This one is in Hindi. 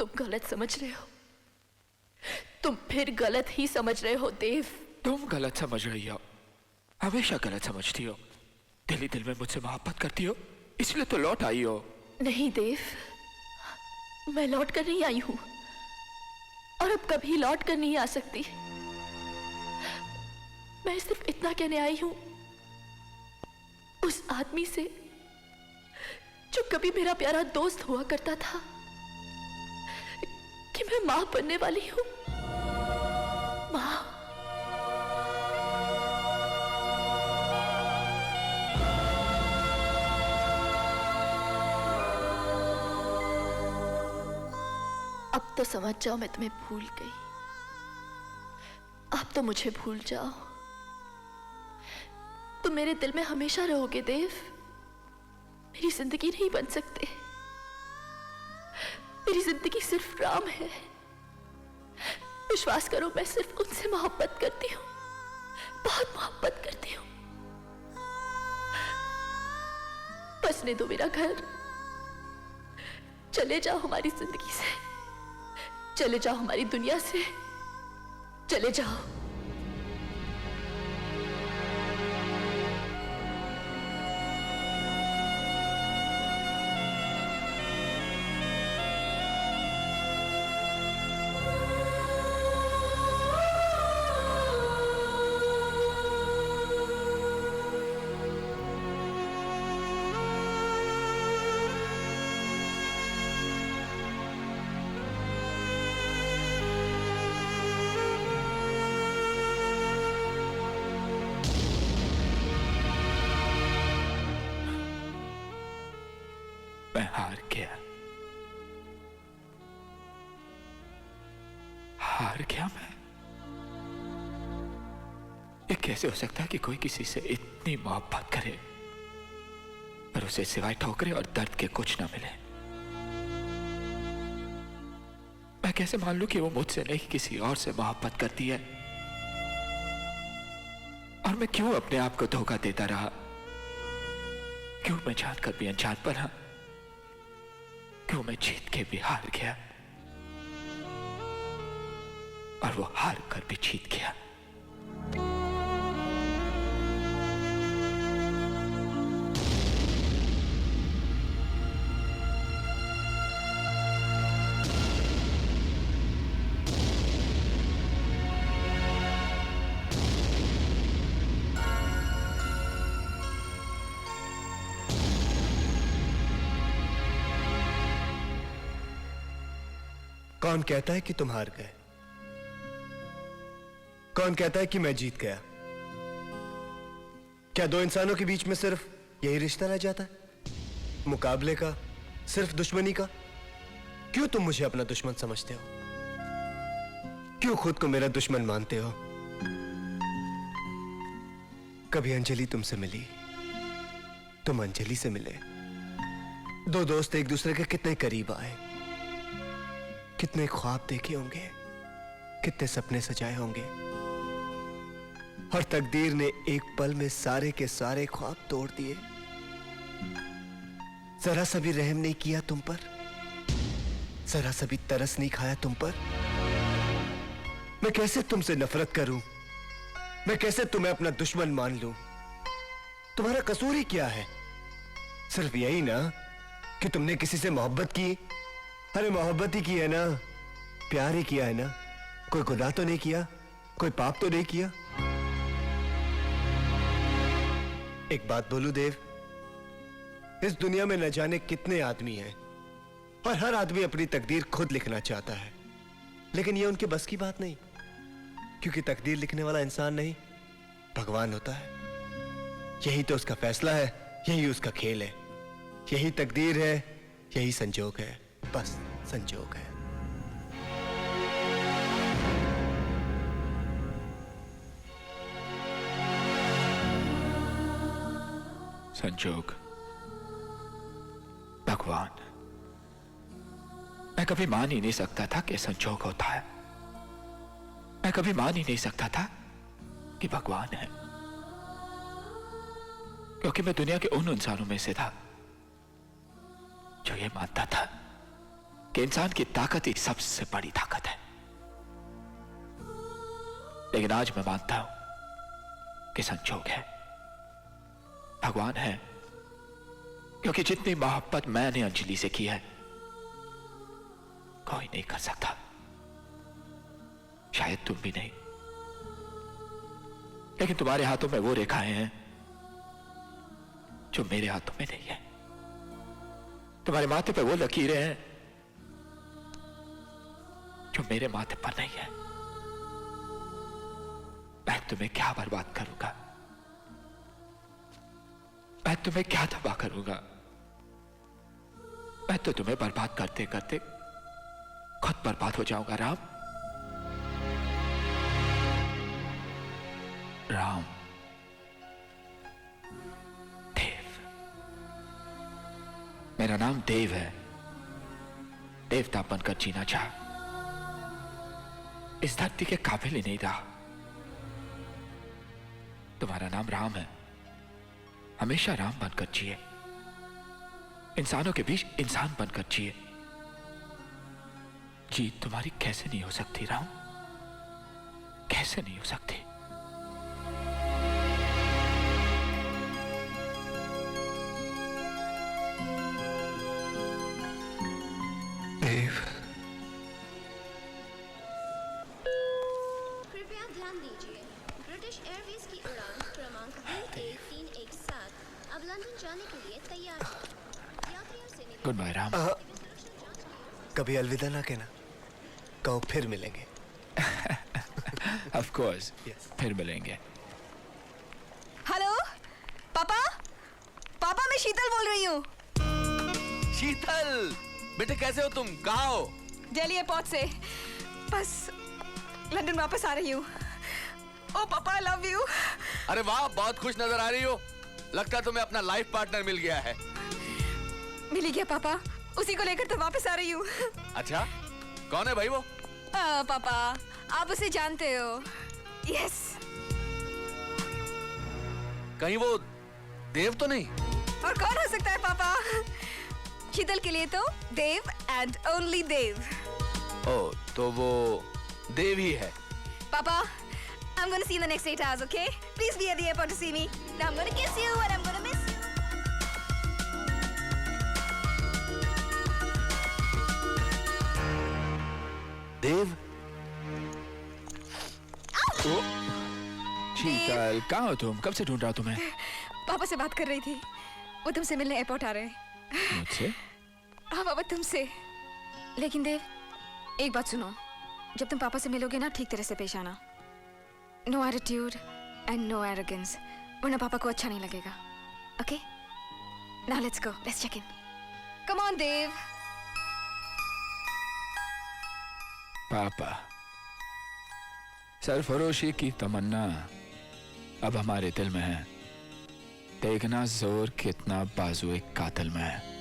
तुम गलत समझ रहे हो। तुम फिर गलत ही समझ रहे हो देव। तुम गलत समझ रही हो, हमेशा गलत समझती हो। दिल ही दिल में मुझसे मोहब्बत करती हो, इसलिए तो लौट आई हो। नहीं देव, मैं लौट कर नहीं आई हूं और अब कभी लौट कर नहीं आ सकती। मैं सिर्फ इतना कहने आई हूं उस आदमी से जो कभी मेरा प्यारा दोस्त हुआ करता था कि मैं मां बनने वाली हूं। मां। अब तो समझ जाओ मैं तुम्हें भूल गई। अब तो मुझे भूल जाओ। तुम मेरे दिल में हमेशा रहोगे देव। मेरी जिंदगी नहीं बन सकते। मेरी जिंदगी सिर्फ राम है। विश्वास करो, मैं सिर्फ उनसे मोहब्बत करती हूँ, बहुत मोहब्बत करती हूँ। बसने दो मेरा घर। चले जाओ हमारी जिंदगी से, चले जाओ हमारी दुनिया से, चले जाओ। मैं हार गया, हार गया मैं। ये कैसे हो सकता है कि कोई किसी से इतनी मोहब्बत करे पर उसे सिवाय ठोकरे और दर्द के कुछ ना मिले। मैं कैसे मान लूं कि वो मुझसे नहीं किसी और से मोहब्बत करती है, और मैं क्यों अपने आप को धोखा देता रहा? क्यों मैं जानकर भी अनजान बना? क्यों मैं जीत के भी हार गया और वो हार कर भी जीत गया? कौन कहता है कि तुम हार गए? कौन कहता है कि मैं जीत गया? क्या दो इंसानों के बीच में सिर्फ यही रिश्ता रह जाता है, मुकाबले का, सिर्फ दुश्मनी का? क्यों तुम मुझे अपना दुश्मन समझते हो? क्यों खुद को मेरा दुश्मन मानते हो? कभी अंजलि तुमसे मिली, तुम अंजलि से मिले। दो दोस्त एक दूसरे के कितने करीब आए, कितने ख्वाब देखे होंगे, कितने सपने सजाए होंगे, और तकदीर ने एक पल में सारे के सारे ख्वाब तोड़ दिए। जरा सा भी रहम नहीं किया तुम पर, जरा सा भी तरस नहीं खाया तुम पर। मैं कैसे तुमसे नफरत करूं? मैं कैसे तुम्हें अपना दुश्मन मान लूं? तुम्हारा कसूर ही क्या है? सिर्फ यही ना कि तुमने किसी से मोहब्बत की। अरे मोहब्बत ही की है ना, प्यार ही किया है ना, कोई गुनाह तो नहीं किया, कोई पाप तो नहीं किया। एक बात बोलूं देव, इस दुनिया में न जाने कितने आदमी हैं और हर आदमी अपनी तकदीर खुद लिखना चाहता है, लेकिन यह उनके बस की बात नहीं, क्योंकि तकदीर लिखने वाला इंसान नहीं, भगवान होता है। यही तो उसका फैसला है, यही उसका खेल है, यही तकदीर है, यही संजोग है, बस संजोग है। संजोग, भगवान। मैं कभी मान ही नहीं सकता था कि संजोग होता है। मैं कभी मान ही नहीं सकता था कि भगवान है, क्योंकि मैं दुनिया के उन इंसानों में से था जो ये मानता था कि इंसान की ताकत ही सबसे बड़ी ताकत है, लेकिन आज मैं मानता हूं कि संजोग है, भगवान है, क्योंकि जितनी मोहब्बत मैंने अंजलि से की है कोई नहीं कर सकता, शायद तुम भी नहीं। लेकिन तुम्हारे हाथों में वो रेखाएं हैं जो मेरे हाथों में नहीं है, तुम्हारे माथे पे वो लकीरें हैं जो मेरे माथे पर नहीं है। मैं तुम्हें क्या बर्बाद करूंगा, मैं तुम्हें क्या तबाह करूंगा, मैं तो तुम्हें बर्बाद करते करते खुद बर्बाद हो जाऊंगा। राम, राम, देव, मेरा नाम देव है। देवता बनकर जीना चाह, इस धरती के काबिल ही नहीं रहा। तुम्हारा नाम राम है, हमेशा राम बनकर जिए, इंसानों के बीच इंसान बनकर जिए। जीत तुम्हारी कैसे नहीं हो सकती राम, कैसे नहीं हो सकती? देव, कृपया ध्यान दीजिए, ब्रिटिश एयरवेज की उड़ान क्रमांक B1317 अब लंदन जाने के लिए तैयार है। यात्रियों से निवेदन गुड बाय राम। कभी अलविदा ना कहना, कहो फिर मिलेंगे। Of course, Yes. फिर मिलेंगे। हेलो पापा, पापा मैं शीतल बोल रही हूँ, शीतल बेटे कैसे हो तुम, कहाँ हो? दिल्ली एयरपोर्ट से बस लंदन वापस आ रही हूँ। ओ पापा आई लव यू। अरे वाह, बहुत खुश नजर आ रही हो, लगता है तुम्हें अपना लाइफ पार्टनर मिल गया है। मिल ही गया पापा, उसी को लेकर तो वापस आ रही हूँ। अच्छा, कौन है भाई वो? पापा आप उसे जानते हो। यस। कहीं वो देव तो नहीं? और कौन हो सकता है पापा? शीतल के लिए तो देव एंड ओनली देव। ओ, तो वो देव ही है। Papa, I'm gonna see you in the next 8 hours, okay? Please be at the airport to see me. Now I'm gonna kiss you and I'm gonna miss you. देव? ओ, शीतल कहाँ हो तुम? कब से ढूंढ रहा हूं तुम्हें? पापा से बात कर रही थी, वो तुमसे मिलने एयरपोर्ट आ रहे हैं। मुझसे? हाँ पापा तुमसे। लेकिन देव एक बात सुनो, जब तुम पापा से मिलोगे ना ठीक तरह से पेश आना। No attitude and no arrogance, वरना पापा को अच्छा नहीं लगेगा। Okay? Now let's go, let's check in. Come on Dev. पापा, सरफरोशी की तमन्ना अब हमारे दिल में है, देखना जोर कितना बाजुए कातिल में है।